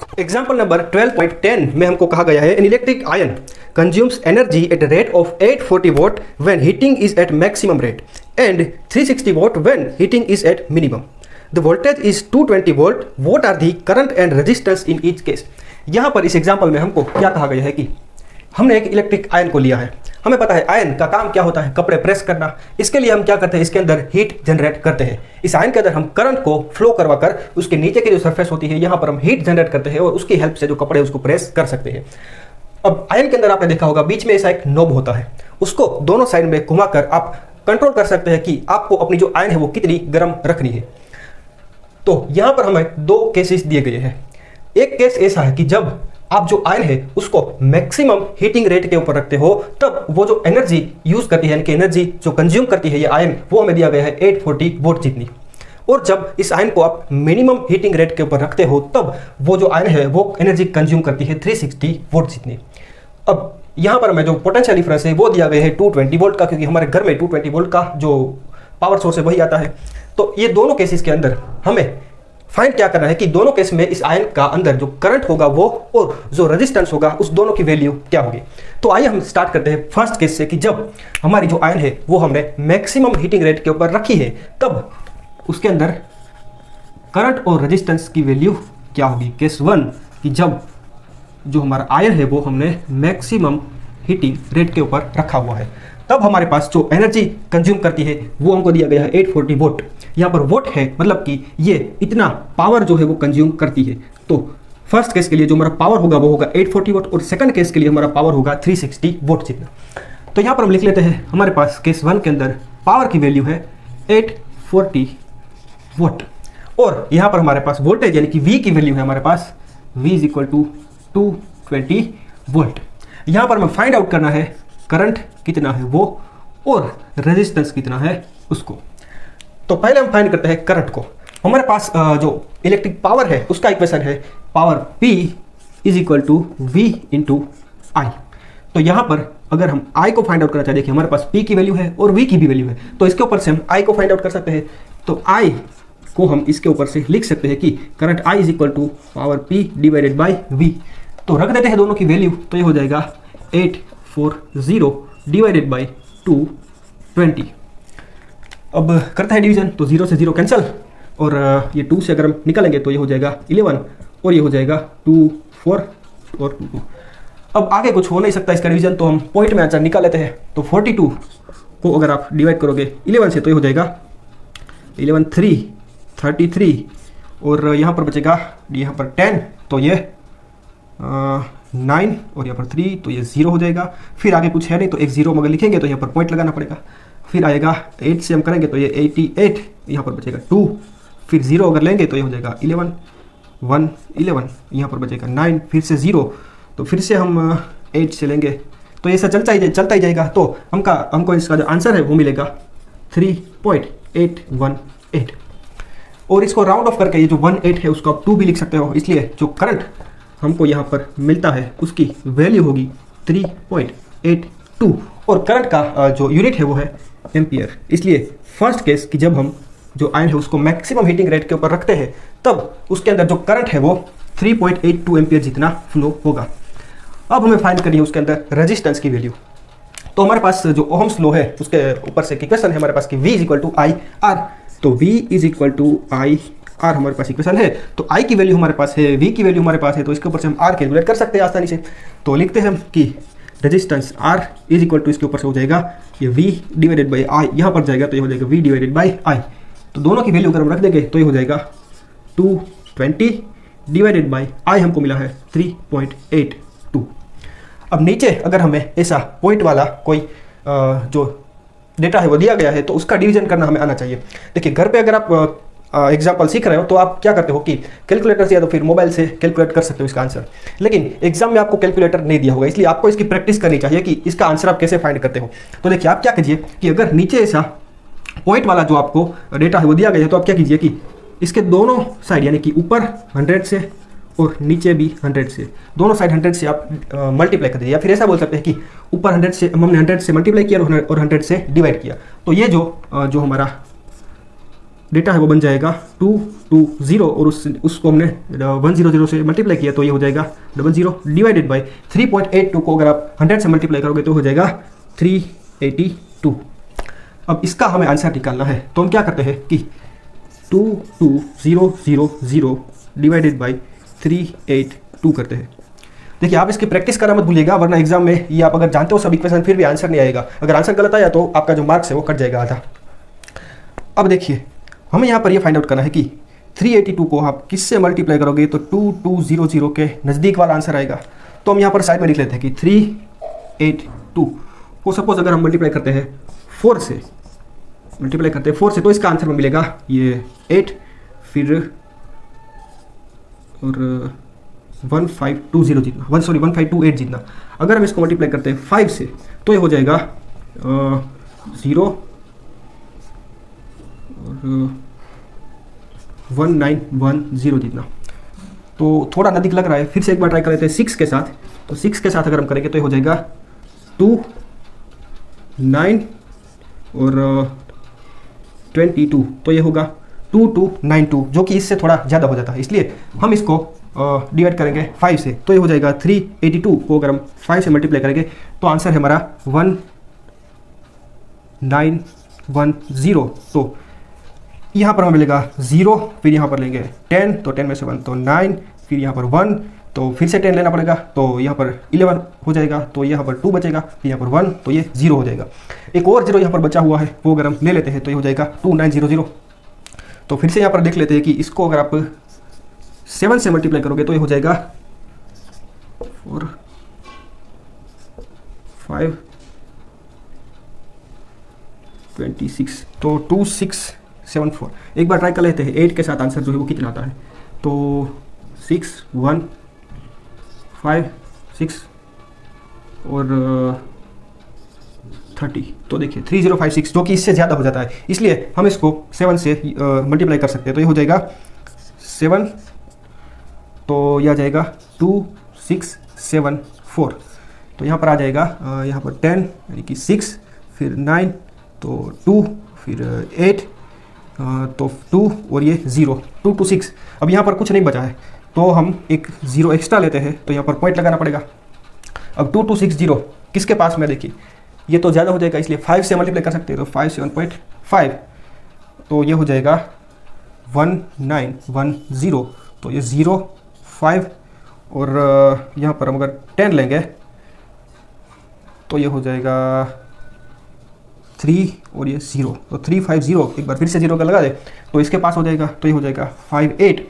Example number 12.10 में हमको कहा गया है an electric iron consumes energy at rate of 840 watt when heating is at maximum rate and 360 watt when heating is at minimum. The voltage is 220 volt. What are the current and resistance in each case. यहाँ पर इस example में हमको क्या कहा गया है कि हमने एक इलेक्ट्रिक आयन को लिया है। हमें पता है आयन का काम क्या होता है, कपड़े प्रेस करना। इसके लिए हम क्या करते हैं, इसके अंदर हीट जनरेट करते हैं। इस आयन के अंदर हम करंट को फ्लो करवा कर उसके नीचे की जो सरफेस होती है यहाँ पर हम हीट जनरेट करते हैं और उसकी हेल्प से जो कपड़े उसको प्रेस कर सकते हैं। अब आयन के अंदर आपने देखा होगा बीच में ऐसा एक नोब होता है, उसको दोनों साइड में घुमाकर आप कंट्रोल कर सकते हैं कि आपको अपनी जो आयन है वो कितनी गर्म रखनी है। तो यहाँ पर हमें दो केसेस दिए गए हैं। एक केस ऐसा है कि जब आप जो आयन है उसको मैक्सिमम हीटिंग रेट के ऊपर रखते हो तब वो जो एनर्जी यूज करती है यानी कि एनर्जी जो कंज्यूम करती है ये आयन वो हमें दिया गया है 840 वोट जितनी। और जब इस आयन को आप मिनिमम हीटिंग रेट के ऊपर रखते हो तब वो जो आयन है वो एनर्जी कंज्यूम करती है 360 वोट जितनी। अब यहाँ पर हमें जो पोटेंशियल डिफरेंस है वो दिया गया है 220 वोल्ट का, क्योंकि हमारे घर में 220 वोल्ट का जो पावर सोर्स है वही आता है। तो ये दोनों केसेस के अंदर हमें फाइंड क्या करना है कि दोनों केस में इस आयन का अंदर जो करंट होगा वो और जो रेजिस्टेंस होगा उस दोनों की वैल्यू क्या होगी। तो आइए हम स्टार्ट करते हैं फर्स्ट केस से कि जब हमारी जो आयन है वो हमने मैक्सिमम हीटिंग रेट के ऊपर रखी है तब उसके अंदर करंट और रेजिस्टेंस की वैल्यू क्या होगी। केस 1 कि जब जो हमारा आयन है वो हमने मैक्सिमम हीटिंग रेट के ऊपर रखा हुआ है तब हमारे पास जो एनर्जी कंज्यूम करती है वो हमको दिया गया है 840 वोट। यहाँ पर वोट है मतलब कि ये इतना पावर जो है वो कंज्यूम करती है। तो फर्स्ट केस के लिए जो हमारा पावर होगा वो होगा 840 वोट और सेकंड केस के लिए हमारा पावर होगा 360 वोट जितना। तो यहाँ पर हम लिख लेते हैं हमारे पास केस 1 के अंदर पावर की वैल्यू है 840 वोट और यहाँ पर हमारे पास वोल्टेज यानी कि V की वैल्यू है हमारे पास V is equal to 220 volt. यहाँ पर हमें फाइंड आउट करना है करंट कितना है वो और रेजिस्टेंस कितना है उसको। तो पहले हम फाइंड करते हैं करंट को। हमारे पास जो इलेक्ट्रिक पावर है उसका इक्वेशन है power P is equal to V into I. तो यहाँ पर अगर हम I को फाइंड आउट करना चाहते हैं, देखिए हमारे पास P की वैल्यू है और V की भी वैल्यू है, तो इसके ऊपर से हम I को फाइंड आउट कर सकते हैं। तो I को हम इसके ऊपर से लिख सकते हैं कि current I is equal to power P divided by V। तो रख देते हैं दोनों की वैल्यू, तो ये हो जाएगा 840 डिवाइडेड बाई 220। अब करता है डिवीजन, तो 0 से 0 कैंसिल और ये 2 से अगर हम निकालेंगे तो ये हो जाएगा 11 और ये हो जाएगा 2 4 और 2 2। अब आगे कुछ हो नहीं सकता इसका डिवीजन, तो हम पॉइंट में आंसर निकाल लेते हैं। तो 42 को अगर आप डिवाइड करोगे 11 से तो ये हो जाएगा 11 3 33 और यहाँ पर बचेगा यहाँ पर 10 तो ये 9 और यहाँ पर 3 तो ये 0 हो जाएगा। फिर आगे कुछ है नहीं तो एक 0 अगर लिखेंगे तो यहाँ पर पॉइंट लगाना पड़ेगा। फिर आएगा 8 से हम करेंगे तो ये 88, यहाँ पर बचेगा 2, फिर 0 अगर लेंगे तो ये हो जाएगा 11 1 11, यहाँ पर बचेगा 9, फिर से 0, तो फिर से हम 8 से लेंगे तो ये सब चलता ही जाएगा। तो हमको इसका जो आंसर है वो मिलेगा 3.818 और इसको राउंड ऑफ करके ये जो 18 है उसको आप 2 भी लिख सकते हो, इसलिए जो करंट हमको यहाँ पर मिलता है उसकी वैल्यू होगी 3.82 और करंट का जो यूनिट है वो है एम्पियर। इसलिए फर्स्ट केस कि जब हम जो आयन है उसको मैक्सिमम हीटिंग रेट के ऊपर रखते हैं तब उसके अंदर जो करंट है वो 3.82 एम्पियर जितना फ्लो होगा। अब हमें फाइंड करनी है उसके अंदर रेजिस्टेंस की वैल्यू। तो हमारे पास जो ओहम्स लॉ है उसके ऊपर से इक्वेशन है हमारे पास कि V is equal to I R. तो V is equal to I R हमारे पास इक्वेशन है। तो I की वैल्यू हमारे पास है, V की वैल्यू हमारे पास है, तो इसके ऊपर से हम R कैलकुलेट कर सकते हैं आसानी से। तो लिखते हैं हम कि resistance R is equal to इसके ऊपर से हो जाएगा ये V डिवाइडेड बाई I, यहाँ पर जाएगा तो ये हो जाएगा V डिवाइडेड बाई I। तो दोनों की वैल्यू अगर हम रख देंगे तो ये हो जाएगा 220 डिवाइडेड बाई I हमको मिला है 3.82। अब नीचे अगर हमें ऐसा पॉइंट वाला कोई जो डेटा है वो दिया गया है तो उसका डिवीजन करना हमें आना चाहिए। देखिए घर पे अगर आप एग्जाम्पल सीख रहे हो तो आप क्या करते हो कि कैलकुलेटर से या तो फिर मोबाइल से कैलकुलेट कर सकते हो इसका आंसर, लेकिन एग्जाम में आपको कैलकुलेटर नहीं दिया होगा, इसलिए आपको इसकी प्रैक्टिस करनी चाहिए कि इसका आंसर आप कैसे फाइंड करते हो। तो देखिए आप क्या कीजिए कि अगर नीचे ऐसा पॉइंट वाला जो आपको डेटा है वो दिया गया है तो आप क्या कीजिए कि इसके दोनों साइड यानी कि ऊपर 100 से और नीचे भी 100 से, दोनों साइड 100 से आप मल्टीप्लाई कर दीजिए, या फिर ऐसा बोल सकते हैं कि ऊपर 100 से हमने 100 से मल्टीप्लाई किया और 100 से डिवाइड किया। तो ये जो हमारा डेटा है वो बन जाएगा 220 और उसको हमने 100 से मल्टीप्लाई किया तो ये हो जाएगा 00 डिवाइडेड बाई 3.82 को अगर आप 100 से मल्टीप्लाई करोगे तो हो जाएगा 382। अब इसका हमें आंसर निकालना है तो हम क्या करते हैं कि 22000 डिवाइडेड बाई 382 करते हैं। देखिए आप इसकी प्रैक्टिस करना मत भूलिएगा, वरना एग्जाम में ये आप अगर जानते हो सब इक्वेशन फिर भी आंसर नहीं आएगा। अगर आंसर गलत आया तो आपका जो मार्क्स है वो कट जाएगा आधा। अब देखिए हमें यहाँ पर ये फाइंड आउट करना है कि 382 को आप किससे मल्टीप्लाई करोगे तो 2200 के नज़दीक वाला आंसर आएगा। तो हम यहाँ पर साइड में लिख लेते हैं कि 382 को सपोज अगर हम मल्टीप्लाई करते हैं 4 से, तो इसका आंसर में मिलेगा ये 8 फिर और 1520 जितना 1528 जितना। अगर हम इसको मल्टीप्लाई करते हैं 5 से तो ये हो जाएगा 0 और 1910 जितना। तो थोड़ा नज़दीक लग रहा है, फिर से एक बार ट्राई कर लेते हैं 6 के साथ। तो 6 के साथ अगर हम करेंगे तो ये हो जाएगा 2 9 और 22, तो ये होगा 2292 जो कि इससे थोड़ा ज़्यादा हो जाता है, इसलिए हम इसको डिवाइड करेंगे 5 से तो ये हो जाएगा 382 को अगर हम 5 से मल्टीप्लाई करेंगे तो आंसर है हमारा 1910। तो यहाँ पर हमें मिलेगा 0, फिर यहाँ पर लेंगे 10 तो 10 में से 1 तो 9, फिर यहाँ पर 1 तो फिर से 10 लेना पड़ेगा तो यहाँ पर 11 हो जाएगा, तो यहाँ पर 2 बचेगा, फिर यहाँ पर 1 तो ये 0 हो जाएगा। एक और 0 यहाँ पर बचा हुआ है वो अगर हम ले लेते हैं तो ये हो जाएगा 2900। तो फिर से यहाँ पर देख लेते हैं कि इसको अगर आप 7 से मल्टीप्लाई करोगे तो ये हो जाएगा 4 5 26 तो 2674। एक बार ट्राई कर लेते हैं 8 के साथ आंसर जो है वो कितना आता है। तो 6 1 5 6 और 30, तो देखिए 3056 जो कि इससे ज़्यादा हो जाता है, इसलिए हम इसको 7 से मल्टीप्लाई कर सकते हैं। तो ये हो जाएगा 7 तो यह आ जाएगा 2674। तो यहाँ पर आ जाएगा यहाँ पर 10 यानी कि 6 फिर 9 तो 2 फिर 8 तो 2 और ये 0 226। अब यहाँ पर कुछ नहीं बचा है तो हम एक 0 एक्स्ट्रा लेते हैं तो यहाँ पर पॉइंट लगाना पड़ेगा। अब 2260 किसके पास में, देखिए ये तो ज़्यादा हो जाएगा इसलिए 5 से मल्टीप्लाई कर सकते हैं तो 5 से 1.5 तो ये हो जाएगा 1910। तो ये 0 5 और यहाँ पर हम अगर 10 लेंगे तो ये हो जाएगा 3 और ये 0 तो 350। एक बार फिर से 0 का लगा दे तो इसके पास हो जाएगा तो ये हो जाएगा 58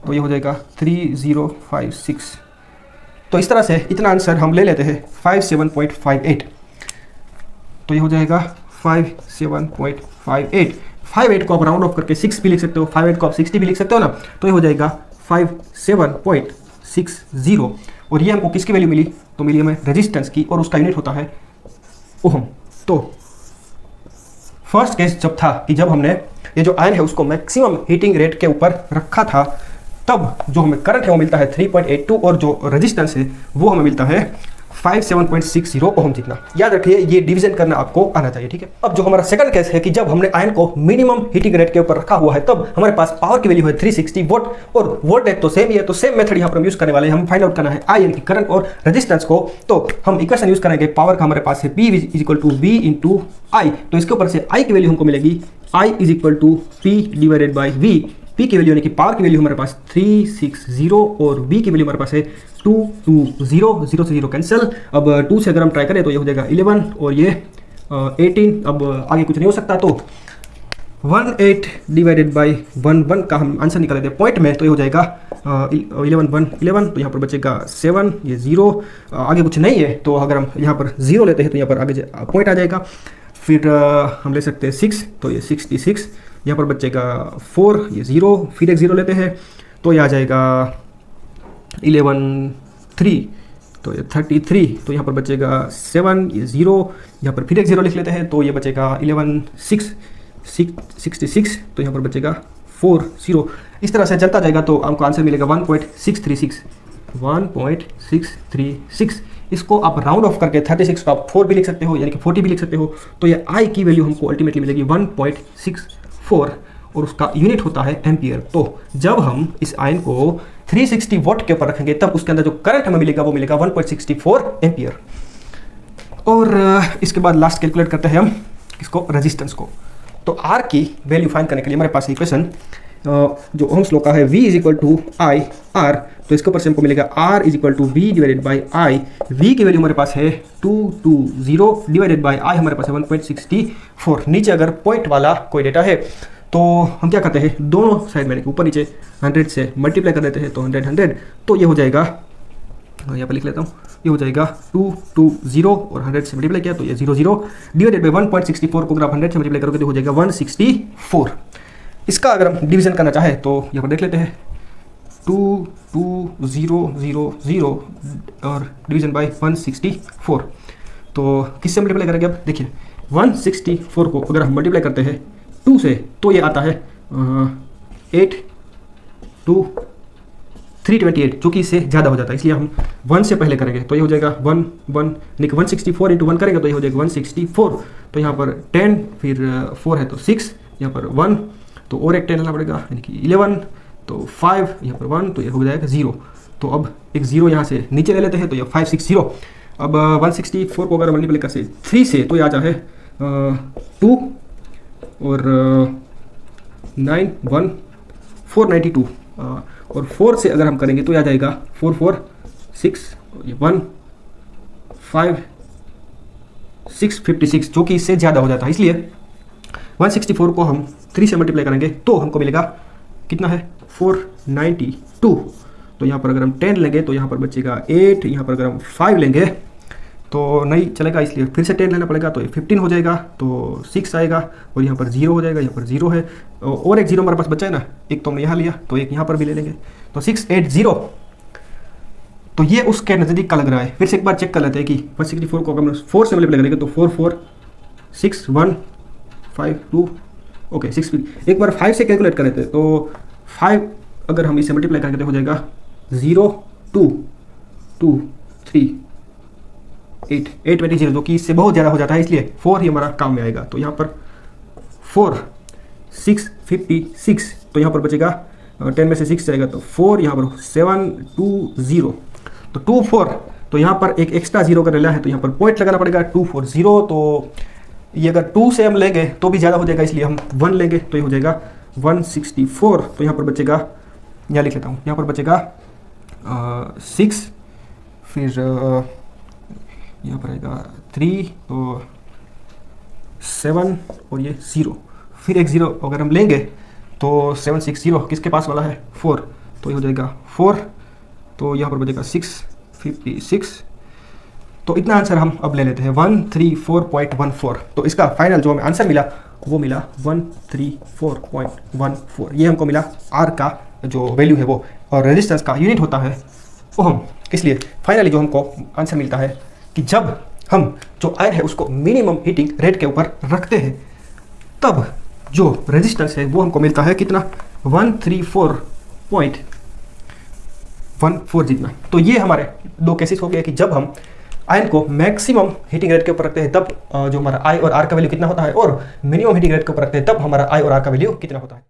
तो ये हो जाएगा 3056। तो इस तरह से इतना आंसर हम ले लेते हैं 57.58। तो ये हो जाएगा 57.58। 58 को आप राउंड ऑफ करके 6 भी लिख सकते हो, 58 को आप 60 भी लिख सकते हो ना, तो ये हो जाएगा 57.60। और ये हमको किसकी वैल्यू मिली, तो मिली हमें रेजिस्टेंस की और उसका यूनिट होता है ओहम। तो फर्स्ट केस जब था कि जब हमने ये जो आयन है उसको मैक्सिमम हीटिंग रेट के ऊपर रखा था तब जो हमें करंट है वो मिलता है 3.82 और जो रेजिस्टेंस है वो हमें मिलता है 57.60 ओहम जितना। याद रखिए ये डिवीजन करना आपको आना चाहिए, ठीक है। अब जो हमारा सेकंड केस है कि जब हमने आयन को मिनिमम हीटिंग रेट के ऊपर रखा हुआ है तब हमारे पास पावर की वैल्यू है 360 वोल्ट और वोल्टेज तो सेम ही है। तो सेम मेथड यहाँ पर हम यूज करने वाले हैं, हम फाइंड आउट करना है आयन की करंट और रेजिस्टेंस को। तो हम इक्वेशन यूज करेंगे, पावर का हमारे पास है P = V × I। तो इसके ऊपर से I की वैल्यू हमको मिलेगी I = P / V। P की वैल्यू यानी कि पावर की वैल्यू हमारे पास 360 और V की वैल्यू हमारे पास है 220। 0 से 0 कैंसिल। अब 2 से अगर हम ट्राई करें तो ये हो जाएगा 11 और ये 18। अब आगे कुछ नहीं हो सकता तो 18 डिवाइडेड बाई 11 का हम आंसर निकाल देते हैं पॉइंट में, तो ये हो जाएगा 11 तो यहाँ पर बचेगा 7, ये 0। आगे कुछ नहीं है तो अगर हम यहाँ पर 0 लेते हैं तो यहाँ पर आगे पॉइंट आ जाएगा। फिर हम ले सकते हैं 6 तो ये 66, यहाँ पर बचेगा 4, ये 0, फिर एक 0 लेते हैं तो ये आ जाएगा 11 3 तो ये 33, तो यहाँ पर बचेगा 7, ये 0, यहाँ पर फिर एक 0 लिख लेते हैं तो ये बचेगा 11 66, तो यहाँ पर बचेगा 4 0। इस तरह से चलता जाएगा तो आपको आंसर मिलेगा 1.636। इसको आप राउंड ऑफ करके 36 को आप 4 भी लिख सकते हो यानी कि 40 भी लिख सकते हो। तो ये I की वैल्यू हमको अल्टीमेटली मिलेगी 1.64 और उसका यूनिट होता है एम्पियर। तो जब हम इस आयन को 360 वॉट के ऊपर रखेंगे तब उसके अंदर जो करंट हमें मिलेगा वो मिलेगा 1.64 एम्पियर। और इसके बाद लास्ट कैलकुलेट करते हैं हम इसको रेजिस्टेंस को। तो आर की वैल्यू फाइंड करने के लिए हमारे पास इक्वेशन जो ओम्स लॉ का है V is equal to I R, तो इसके ऊपर से हमको मिलेगा R is equal to V divided by I. V की वैल्यू हमारे पास है 220 डिवाइडेड बाई आई हमारे पास है 1.64। नीचे अगर पॉइंट वाला कोई डेटा है तो हम क्या करते हैं, दोनों साइड में ऊपर नीचे 100 से मल्टीप्लाई कर देते हैं, तो 100 तो ये हो जाएगा, यहाँ पर लिख लेता हूँ, ये हो जाएगा 220 और 100 से मल्टीप्लाई किया तो ये 00 डिवाइडेड बाई 1.64 को अगर आप 100 से मल्टीप्लाई करोगे तो हो जाएगा 164। इसका अगर हम डिवीजन करना चाहे तो यहाँ पर देख लेते हैं 22000 और डिवीजन बाई 164। तो किससे मल्टीप्लाई करेंगे, अब देखिए 164 को अगर हम मल्टीप्लाई करते हैं 2 से तो ये आता है 328, जो कि इससे ज़्यादा हो जाता है, इसलिए हम 1 से पहले करेंगे तो ये हो जाएगा 164 इंटू 1 करेंगे तो ये हो जाएगा 164। तो यहाँ पर 10 फिर 4 है तो 6, यहाँ पर 1 तो और एक 10 लेना पड़ेगा यानी कि 11, तो 5 यहाँ पर 1 तो ये हो जाएगा 0। तो अब एक 0 यहाँ से नीचे ले लेते हैं तो ये 560। अब 164 को अगर मल्टीप्लाई करते 3 से तो ये आता है 2 और 9 1 492 और 4 से अगर हम करेंगे तो आ जाएगा 4 4 6 1 5 656, जो कि इससे ज़्यादा हो जाता है। इसलिए 164 को हम 3 से मल्टीप्लाई करेंगे तो हमको मिलेगा कितना है 492। तो यहाँ पर अगर हम 10 लेंगे तो यहाँ पर बचेगा 8, यहाँ पर अगर हम 5 लेंगे तो नहीं चलेगा, इसलिए फिर से 10 लेना पड़ेगा तो ये 15 हो जाएगा, तो 6 आएगा और यहाँ पर 0 हो जाएगा, यहाँ पर 0 है और एक 0 हमारे पास बचा है ना, एक तो हमने यहाँ लिया तो एक यहाँ पर भी ले लेंगे, तो 680। तो ये उसके नज़दीक का लग रहा है। फिर से एक बार चेक कर लेते हैं कि 164 को अगर हम 4 से मल्टीप्लाई करेंगे तो 4 4 6 1 5 2 ओके 6। एक बार 5 से कैलकुलेट कर लेते हैं तो 5 अगर हम इसे मल्टीप्लाई करेंगे तो हो जाएगा 0 2 2 3 8 820, जो कि इससे बहुत ज़्यादा हो जाता है, इसलिए 4 ही हमारा काम में आएगा। तो यहाँ पर 4 656, तो यहाँ पर बचेगा 10 में से 6 जाएगा तो 4, यहाँ पर 720 तो 24, तो यहाँ पर एक एक्स्ट्रा 0 का रेला है तो यहाँ पर पॉइंट लगाना पड़ेगा 240। तो ये अगर 2 से हम लेंगे तो भी ज़्यादा हो जाएगा, इसलिए हम 1 लेंगे तो ये हो जाएगा 164। तो यहाँ पर बचेगा, यहाँ लिख लेता हूँ, यहाँ पर बचेगा 6 फिर यहाँ पर आएगा 3 तो 7 और ये 0 फिर एक 0 अगर हम लेंगे तो 760 किसके पास वाला है 4, तो ये हो जाएगा 4, तो यहाँ पर बचेगा 656। तो इतना आंसर हम अब ले लेते हैं 134.14। तो इसका फाइनल जो हमें आंसर मिला वो मिला 134.14। ये हमको मिला आर का जो वैल्यू है वो, और रेजिस्टेंस का यूनिट होता है ओम। इसलिए फाइनली जो हमको आंसर मिलता है कि जब हम जो आयन है उसको मिनिमम हीटिंग रेट के ऊपर रखते हैं तब जो रेजिस्टेंस है वो हमको मिलता है कितना 134.14 जितना। तो ये हमारे दो केसेस हो गए कि जब हम आयन को मैक्सिमम हीटिंग रेट के ऊपर रखते हैं तब जो हमारा आई और आर का वैल्यू कितना होता है, और मिनिमम हीटिंग रेट के ऊपर रखते हैं तब हमारा आई और आर का वैल्यू कितना होता है।